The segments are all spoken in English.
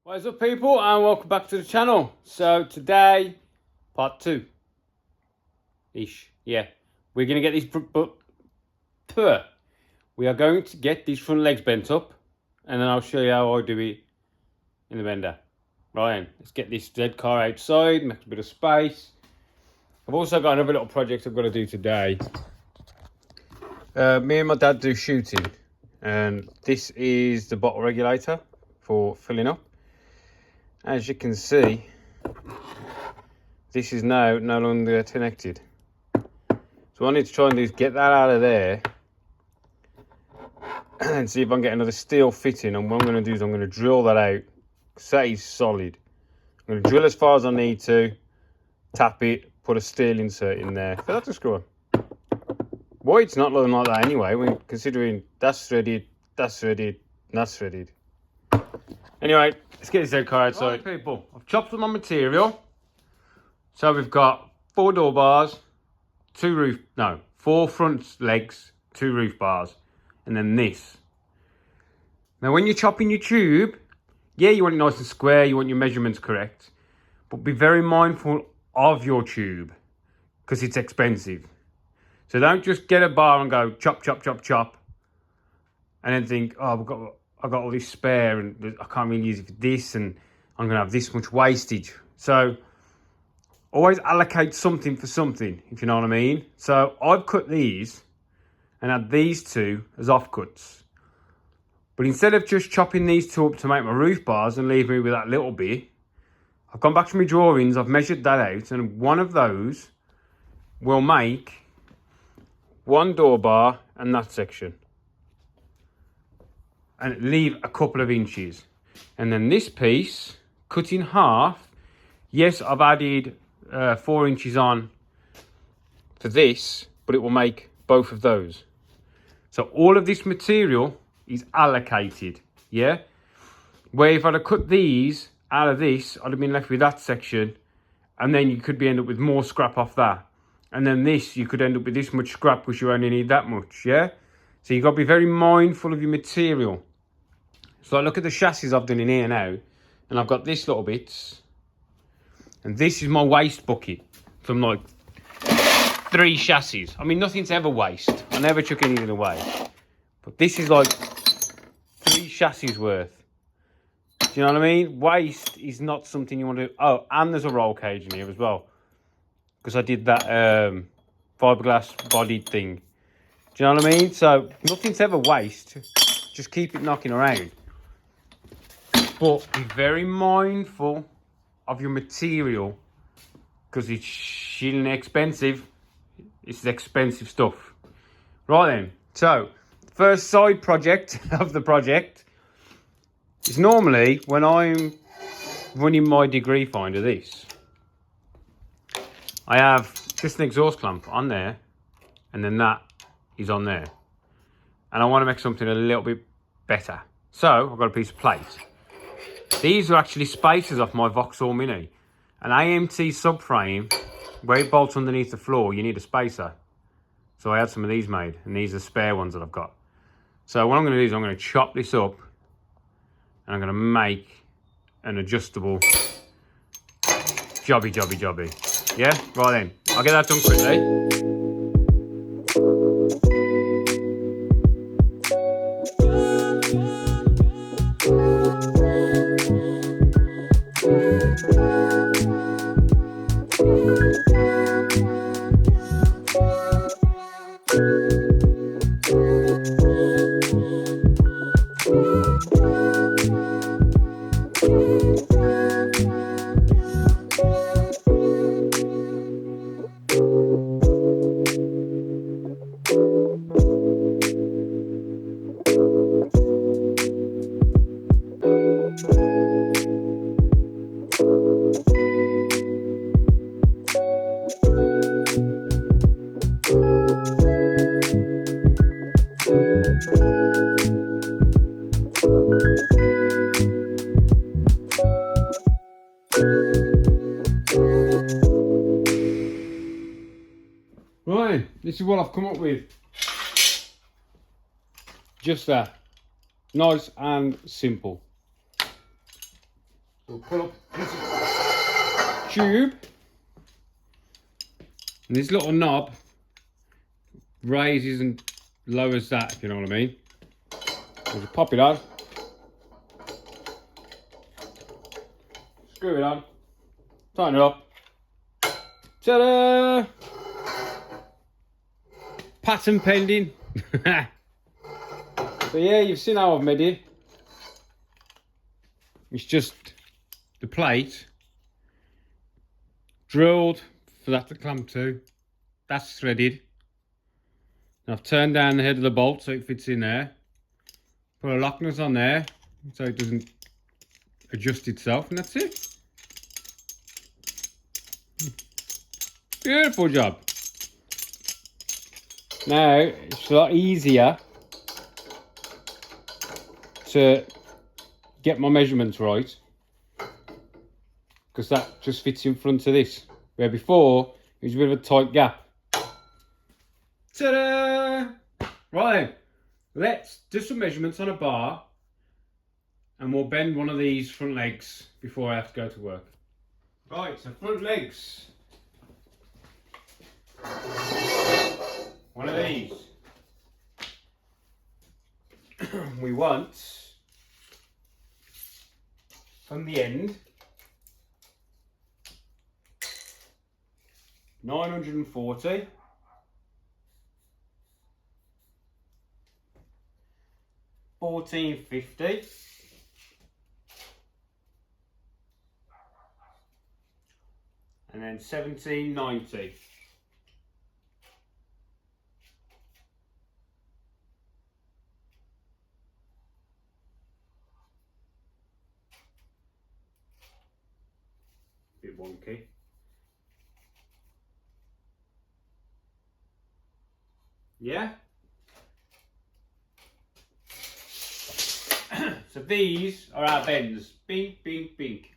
What is up, people, and welcome back to the channel. So today, part 2 ish. Yeah, we're gonna get these we are going to get these front legs bent up, and then I'll show you how I do it in the bender. Right, let's get this dead car outside, make a bit of space. I've also got another little project I've got to do today. Me and my dad do shooting, and this is the bottle regulator for filling up. As you can see, this is now no longer connected. So what I need to try and do is get that out of there and see if I can get another steel fitting. And what I'm going to do is I'm going to drill that out, because that is solid. I'm going to drill as far as I need to, tap it, put a steel insert in there for that to screw on. Why it's not looking like that anyway, when considering that's threaded, that's threaded, that's threaded. Anyway, let's get this dead car outside. Right, people, I've chopped up my material. So we've got 4 door bars, 4 front legs, 2 roof bars, and then this. Now when you're chopping your tube, yeah, you want it nice and square, you want your measurements correct, but be very mindful of your tube, because it's expensive. So don't just get a bar and go chop, chop, chop, chop, and then think, oh, I've got all this spare and I can't really use it for this, and I'm going to have this much wastage. So always allocate something for something, if you know what I mean. So I've cut these and had these 2 as offcuts. But instead of just chopping these 2 up to make my roof bars and leave me with that little bit, I've gone back to my drawings, I've measured that out, and one of those will make 1 door bar and that section. And leave a couple of inches. And then this piece, cut in half. Yes, I've added 4 inches on for this, but it will make both of those. So all of this material is allocated, yeah? Where if I'd have cut these out of this, I'd have been left with that section, and then you could end up with more scrap off that. And then this, you could end up with this much scrap, because you only need that much, yeah? So you've got to be very mindful of your material. So I look at the chassis I've done in here now, and I've got this little bits, and this is my waste bucket from like 3 chassis. I mean, nothing's ever waste. I never chuck anything away. But this is like 3 chassis worth. Do you know what I mean? Waste is not something you want to do. Oh, and there's a roll cage in here as well, because I did that fiberglass bodied thing. Do you know what I mean? So nothing's ever waste. Just keep it knocking around. But be very mindful of your material, because it's shilling expensive. It's expensive stuff. Right then, so first side project of the project is normally when I'm running my degree finder this. I have just an exhaust clamp on there, and then that is on there. And I want to make something a little bit better. So I've got a piece of plate. These are actually spacers off my Vauxhall Mini. An AMT subframe, where it bolts underneath the floor, you need a spacer. So I had some of these made, and these are spare ones that I've got. So what I'm going to do is I'm going to chop this up, and I'm going to make an adjustable jobby. Yeah? Right then. I'll get that done quickly. Right, this is what I've come up with. Just that. Nice and simple. We'll pull up this tube. And this little knob raises and lowers that, if you know what I mean. We'll just pop it on. Screw it on. Tighten it up. Ta-da! Patent pending. So yeah, you've seen how I've made it. It's just the plate drilled for that to clamp to. That's threaded. And I've turned down the head of the bolt so it fits in there. Put a lock nut on there so it doesn't adjust itself, and that's it. Beautiful job. Now it's a lot easier to get my measurements right because that just fits in front of this, where before it was a bit of a tight gap. Ta-da! Right then, let's do some measurements on a bar and we'll bend one of these front legs before I have to go to work. Right, so front legs. One of these. We want from the end 940, 1450, and then 1790. Bit wonky. Yeah. So these are our bends. Bink, bink, bink.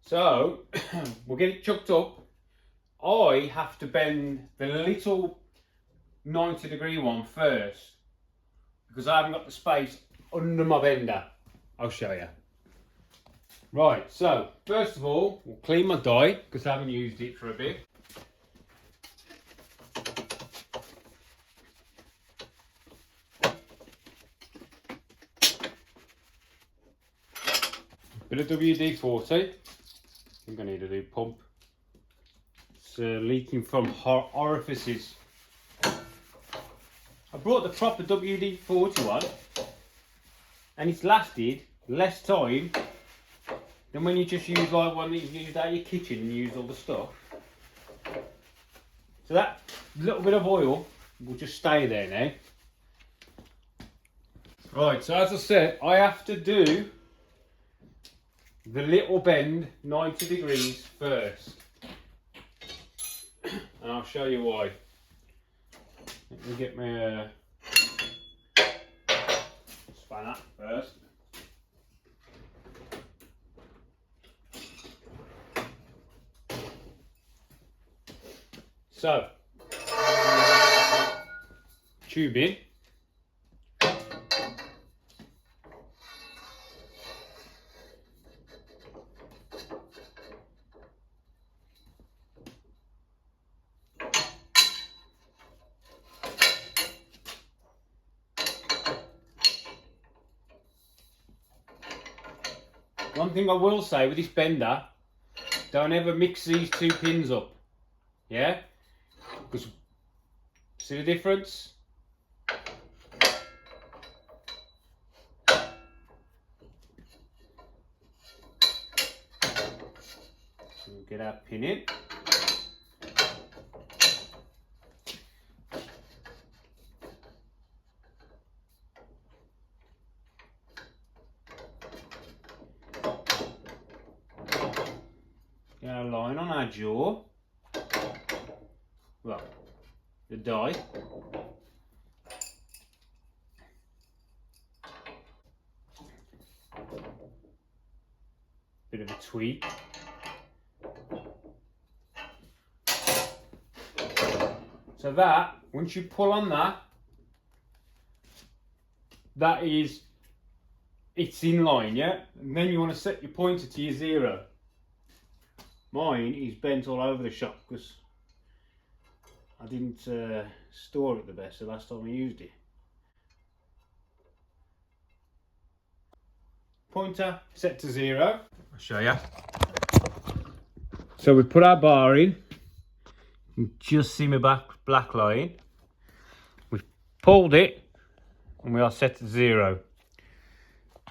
So we'll get it chucked up. I have to bend the little 90-degree one first because I haven't got the space under my bender. I'll show you. Right, so first of all, we'll clean my die because I haven't used it for a bit. Bit of WD-40. I think I need a new pump. It's leaking from orifices. I brought the proper WD-40 one and it's lasted less time than when you just use like one that you've used out of your kitchen and use all the stuff. So that little bit of oil will just stay there now. Right, so as I said, I have to do the little bend 90 degrees first. And I'll show you why. Let me get my spanner first. So, tube in. One thing I will say with this bender, don't ever mix these two pins up, yeah? Because, see the difference? We'll get our pin in. Get our line on our jaw. Well, the die. Bit of a tweak. So that, once you pull on that, that is it's in line, yeah? And then you want to set your pointer to your 0. Mine is bent all over the shop because I didn't store it the best the last time I used it. Pointer set to 0. I'll show you. So we put our bar in. You can just see my black line. We've pulled it and we are set to 0.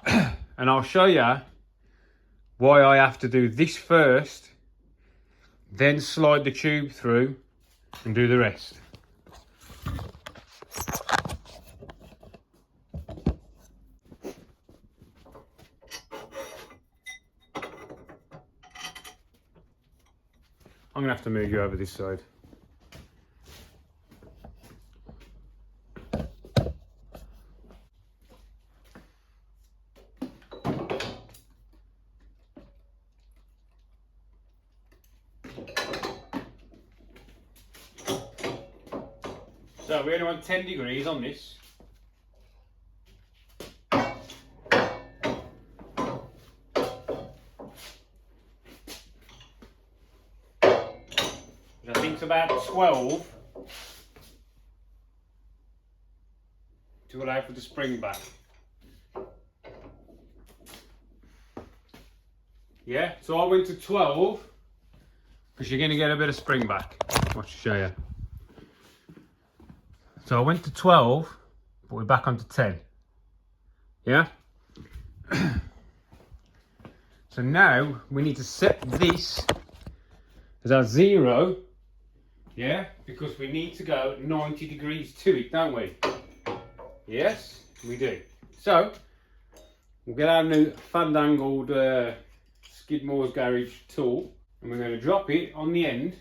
And I'll show you why I have to do this first, then slide the tube through and do the rest. I'm going to have to move you over this side. So we only want 10 degrees on this. I think it's about 12 to allow for the spring back. Yeah, so I went to 12 because you're going to get a bit of spring back. I'll show you. So I went to 12, but we're back onto 10. Yeah? So now we need to set this as our 0. Yeah? Because we need to go 90 degrees to it, don't we? Yes, we do. So we'll get our new fandangled Skidmore's Garage tool and we're going to drop it on the end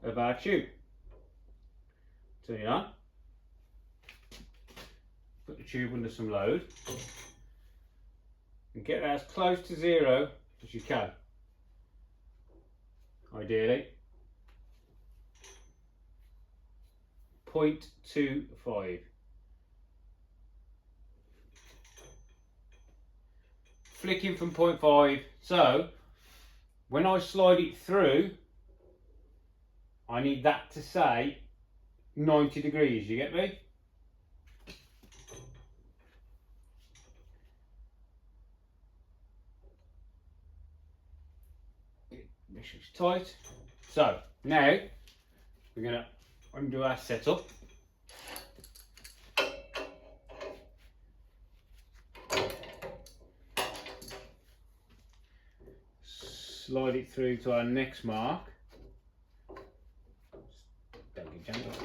of our tube. Turn it on. Put the tube under some load and get that as close to 0 as you can. Ideally 0.25. Flicking from 0.5, so when I slide it through I need that to say 90 degrees, you get me? Make sure it's tight. So now we're going to undo our setup. Slide it through to our next mark. Don't get jammed up.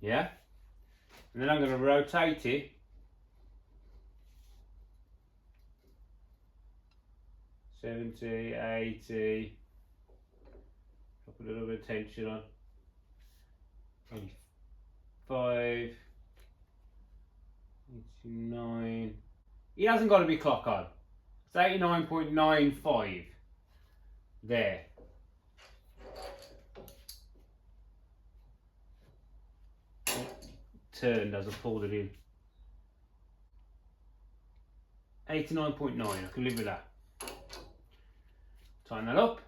Yeah, and then I'm going to rotate it $70, $80, drop a little bit of tension on, $85, $89, it hasn't got to be clock on, it's 89.95 there. Turned as I pulled it in. 89.9, I can live with that. Tighten that up.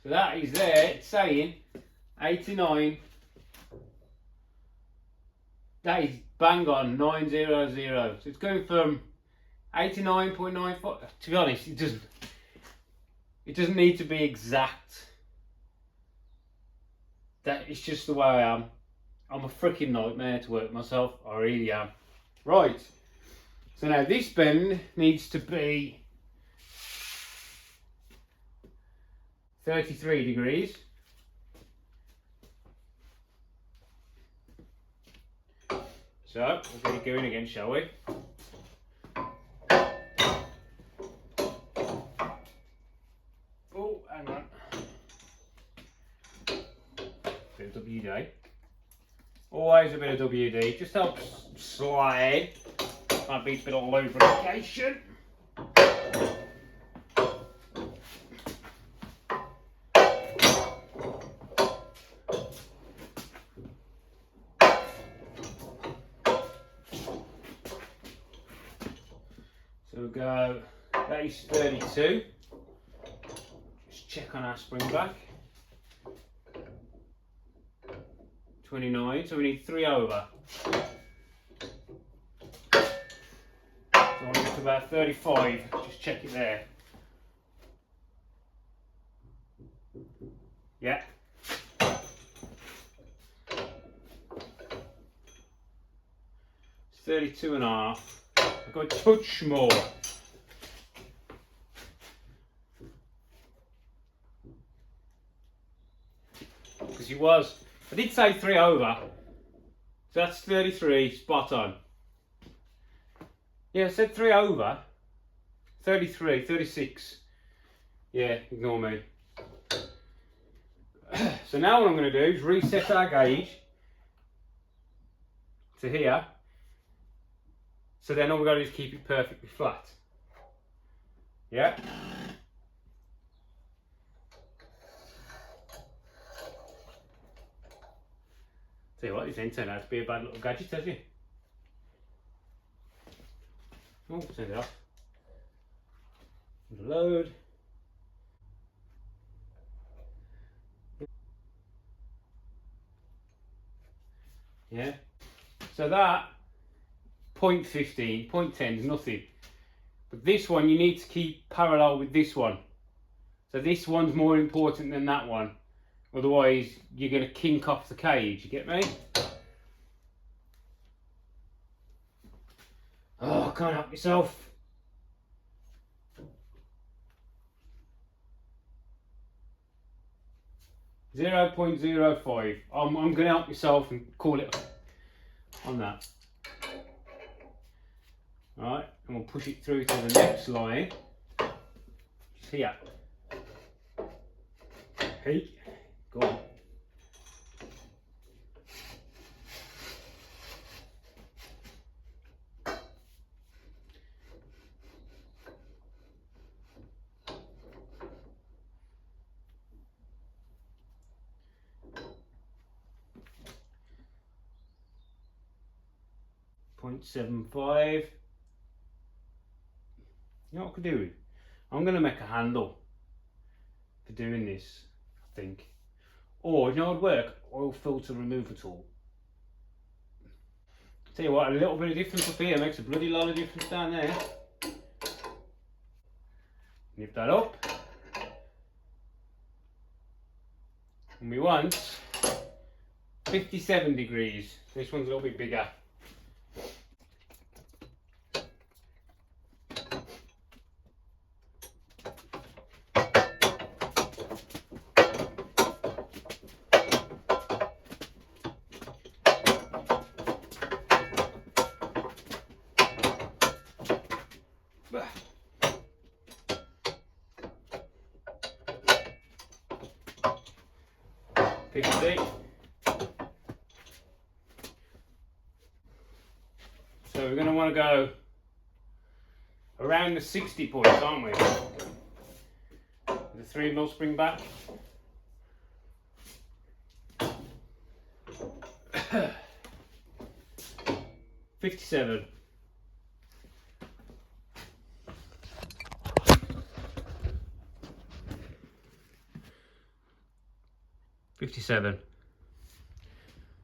So that is there, it's saying 89. That is bang on 900. So it's going from 89.95. To be honest, it doesn't need to be exact. That is just the way I am. I'm a freaking nightmare to work myself. I really am. Right. So now this bend needs to be 33 degrees. So we'll get it going again, shall we? Oh, hang on. Bit of WD. Always a bit of WD, just helps slide. Might be a bit of lubrication. So we'll go, that is 32. Just check on our spring back. 29, so we need 3 over. So I want to get to about 35, just check it there. Yeah. It's 32 and a half. I've got a touch more. Because I did say 3 over. So that's 33, spot on. Yeah, I said 3 over. 33, 36. Yeah, ignore me. So now what I'm going to do is reset our gauge to here. So then all we've got to do is keep it perfectly flat. Yeah. Tell you what, this ain't turned out to be a bad little gadget, has it? Oh, turn it off. Load. Yeah. So that 0.15, 0.10 is nothing. But this one you need to keep parallel with this one. So this one's more important than that one. Otherwise you're going to kink off the cage, you get me? Oh, I can't help myself. .05. I'm going to help myself and call it on that. Alright, and we'll push it through to the next line. Just here. Hey, go on. .75. You know what I could do? I'm going to make a handle for doing this, I think. Or, you know what would work? Oil filter remover tool. Tell you what, a little bit of difference up here makes a bloody lot of difference down there. Nip that up. And we want 57 degrees. This one's a little bit bigger. So we're going to want to go around the 60 points, aren't we? The 3mm spring back. $57. $57.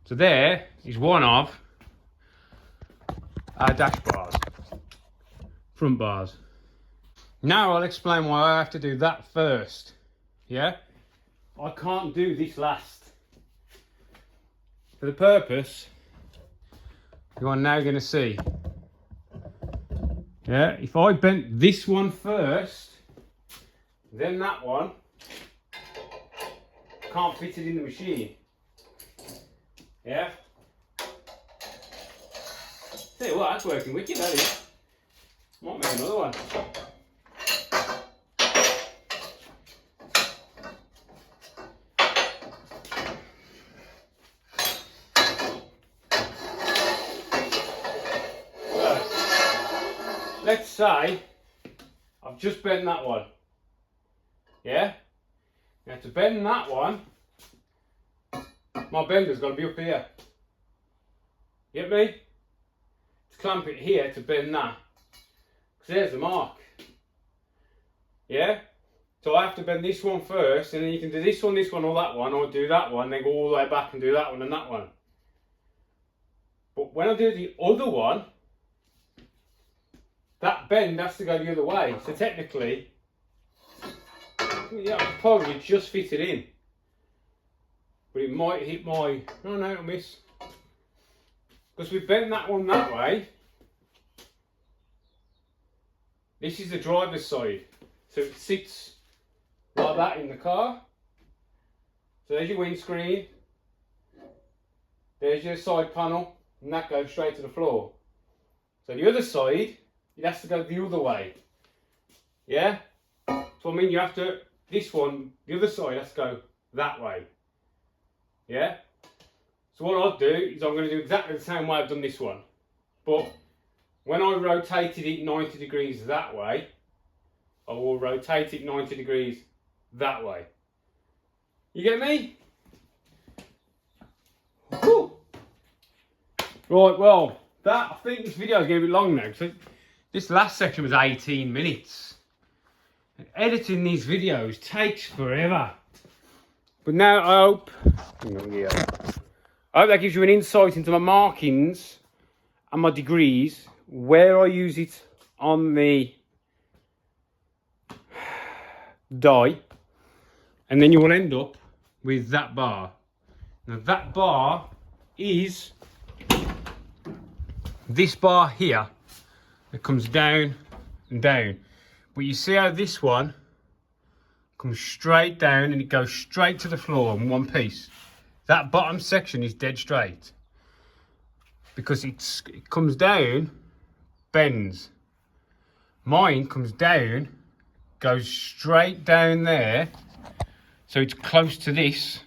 So there is one of our dash bars, front bars. Now I'll explain why I have to do that first. Yeah, I can't do this last. For the purpose you are now going to see. Yeah, if I bent this one first, then that one, can't fit it in the machine. Yeah. Tell you what, that's working wicked, that is. Might make another one. So, let's say I've just bent that one. Yeah? Now to bend that one, my bender's got to be up here. Get me? To clamp it here to bend that. Because there's the mark. Yeah? So I have to bend this one first, and then you can do this one, or that one, or do that one, then go all the way back and do that one and that one. But when I do the other one, that bend has to go the other way. So technically, yeah, I could probably just fit it in. But it might hit my... No, it'll miss. Because we bent that one that way. This is the driver's side. So it sits like that in the car. So there's your windscreen. There's your side panel. And that goes straight to the floor. So the other side, it has to go the other way. Yeah? So I mean you have to, this one, the other side has to go that way. Yeah? So what I'll do is I'm going to do exactly the same way I've done this one. But when I rotated it 90 degrees that way, I will rotate it 90 degrees that way. You get me? Whew. Right, well, I think this video is going to be long now. So this last section was 18 minutes. And editing these videos takes forever. But now I hope that gives you an insight into my markings and my degrees, where I use it on the die, and then you will end up with that bar. Now that bar is this bar here that comes down and down, but you see how this one comes straight down and it goes straight to the floor in one piece. That bottom section is dead straight because it comes down, bends. Mine comes down, goes straight down there, so it's close to this,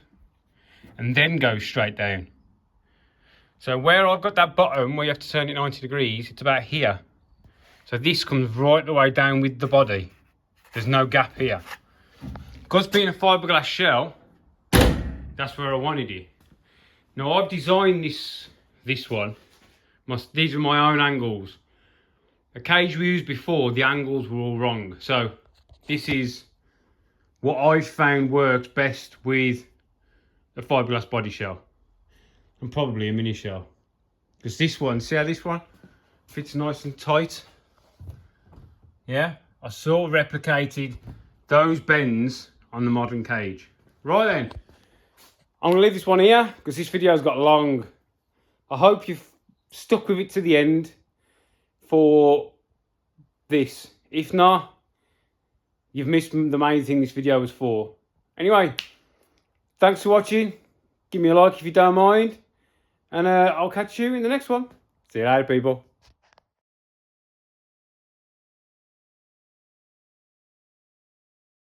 and then goes straight down. So where I've got that bottom where you have to turn it 90 degrees, it's about here. So this comes right the way down with the body. There's no gap here. Because being a fiberglass shell, that's where I wanted it. Now I've designed this one. These are my own angles. The cage we used before, the angles were all wrong. So this is what I've found works best with a fiberglass body shell. And probably a mini shell. Because this one, see how this one fits nice and tight? Yeah, I sort of replicated those bends on the modern cage. Right then, I'm going to leave this one here because this video's got long. I hope you've stuck with it to the end for this. If not, you've missed the main thing this video was for. Anyway, thanks for watching. Give me a like if you don't mind. And I'll catch you in the next one. See you later, people.